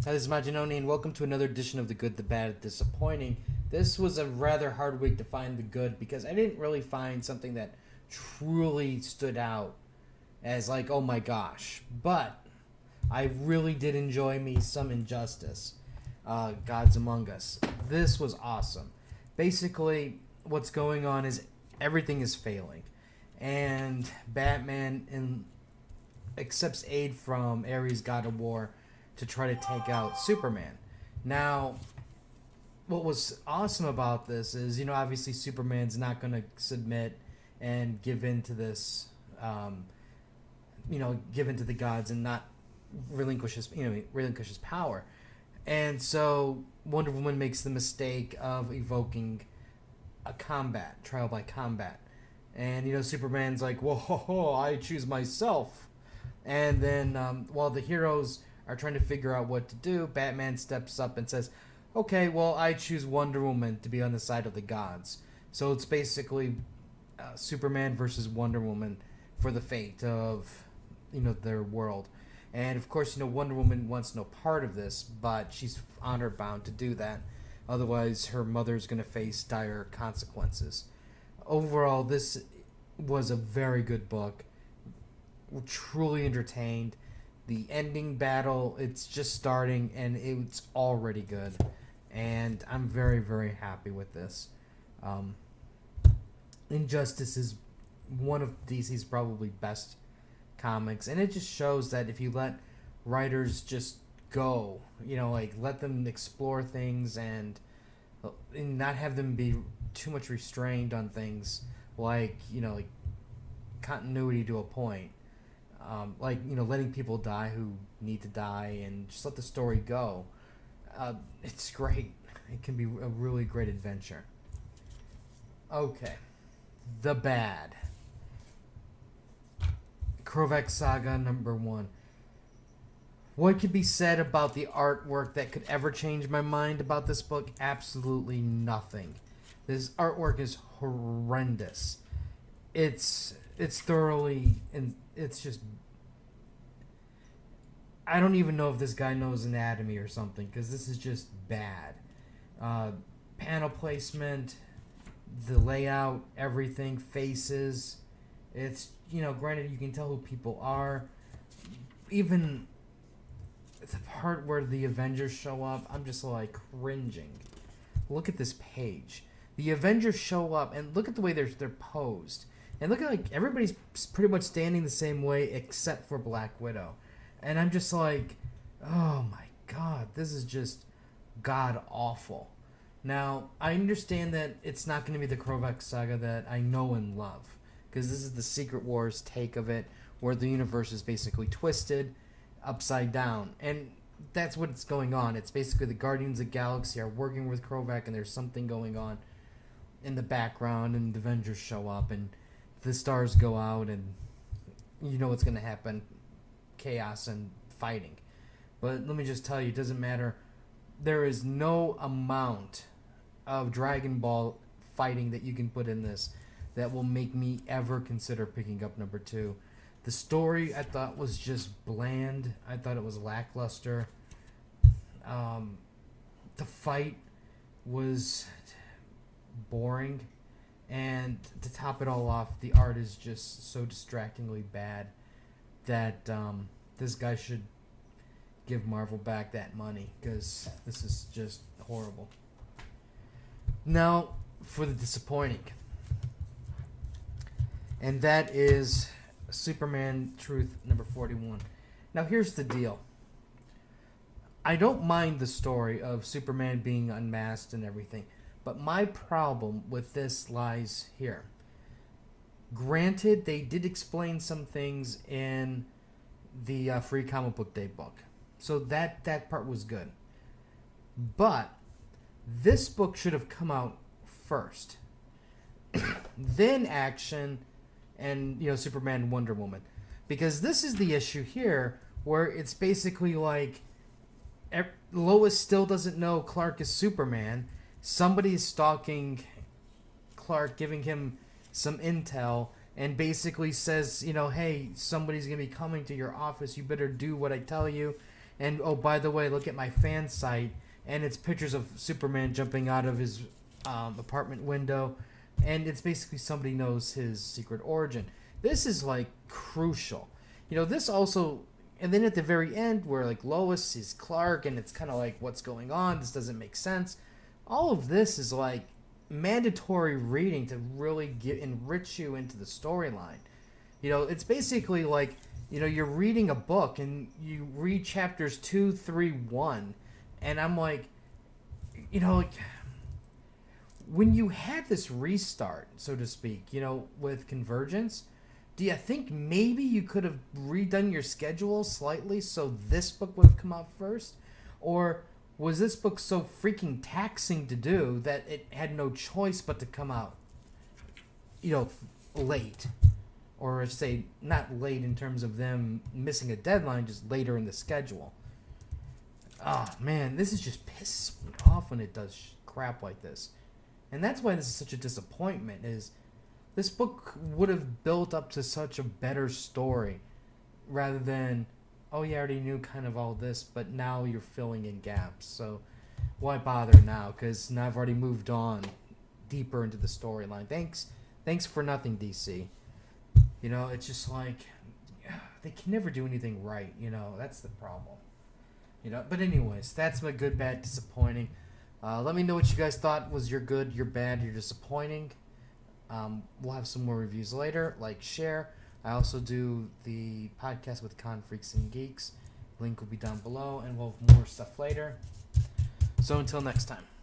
Hi, this is Maginoni, and welcome to another edition of The Good, the Bad, the Disappointing. This was a rather hard week to find the good because I didn't really find something that truly stood out as like, oh my gosh. But I really did enjoy me some Injustice, Gods Among Us. This was awesome. Basically, what's going on is everything is failing, and Batman accepts aid from Ares, God of War, to try to take out Superman. Now, what was awesome about this is, obviously Superman's not going to submit and give in to this, give in to the gods and not relinquish his power. And so Wonder Woman makes the mistake of evoking a trial by combat. And, Superman's like, whoa, I choose myself. And then while the heroes are trying to figure out what to do, Batman steps up and says, okay, well, I choose Wonder Woman to be on the side of the gods. So it's basically Superman versus Wonder Woman for the fate of, their world. And, of course, Wonder Woman wants no part of this, but she's honor bound to do that. Otherwise, her mother's going to face dire consequences. Overall, this was a very good book. We're truly entertained. The ending battle, it's just starting, and it's already good. And I'm very, very happy with this. Injustice is one of DC's probably best comics, and it just shows that if you let writers just go, let them explore things and not have them be too much restrained on things like continuity to a point. Letting people die who need to die and just let the story go. It's great. It can be a really great adventure. Okay. The Bad. Krovek Saga #1. What could be said about the artwork that could ever change my mind about this book? Absolutely nothing. This artwork is horrendous. It's thoroughly, and it's just, I don't even know if this guy knows anatomy or something, because this is just bad. Panel placement, the layout, everything, faces. It's, granted you can tell who people are. Even the part where the Avengers show up, I'm just like cringing. Look at this page. The Avengers show up, and look at the way they're posed. And look at, everybody's pretty much standing the same way except for Black Widow. And I'm just like, oh my god, this is just god-awful. Now, I understand that it's not going to be the Krovek Saga that I know and love. Because this is the Secret Wars take of it, where the universe is basically twisted upside down. And that's what's going on. It's basically the Guardians of the Galaxy are working with Krovek, and there's something going on in the background, and the Avengers show up, and the stars go out, and you know what's going to happen. Chaos and fighting. But let me just tell you, it doesn't matter. There is no amount of Dragon Ball fighting that you can put in this that will make me ever consider picking up #2. The story, I thought, was just bland. I thought it was lackluster. The fight was boring. And to top it all off, the art is just so distractingly bad that this guy should give Marvel back that money, because this is just horrible. Now, for the disappointing. And that is Superman Truth #41. Now, here's the deal. I don't mind the story of Superman being unmasked and everything. But my problem with this lies here. Granted, they did explain some things in the Free Comic Book Day book. So that part was good. But this book should have come out first. Then Action and, Superman and Wonder Woman. Because this is the issue here, where it's basically like Lois still doesn't know Clark is Superman. Somebody's stalking Clark, giving him some intel, and basically says, hey, somebody's going to be coming to your office. You better do what I tell you. And oh, by the way, look at my fan site, and it's pictures of Superman jumping out of his apartment window, and it's basically somebody knows his secret origin. This is like crucial. This also, and then at the very end where like Lois sees Clark, and it's kind of like, what's going on? This doesn't make sense. All of this is like mandatory reading to really enrich you into the storyline. It's basically like, you're reading a book and you read chapters 2, 3, 1, and I'm like, like, when you had this restart, so to speak, with Convergence, do you think maybe you could have redone your schedule slightly so this book would have come out first? Or was this book so freaking taxing to do that it had no choice but to come out, late? Or say, not late in terms of them missing a deadline, just later in the schedule. Oh, man, this is just pisses me off when it does crap like this. And that's why this is such a disappointment, is this book would have built up to such a better story rather than, oh yeah, I already knew kind of all this, but now you're filling in gaps. So why bother now? Because now I've already moved on deeper into the storyline. Thanks for nothing, DC. It's just like, they can never do anything right. That's the problem. But anyways, that's my good, bad, disappointing. Let me know what you guys thought was your good, your bad, your disappointing. We'll have some more reviews later. Like, share. I also do the podcast with Con Freaks and Geeks. Link will be down below, and we'll have more stuff later. So until next time.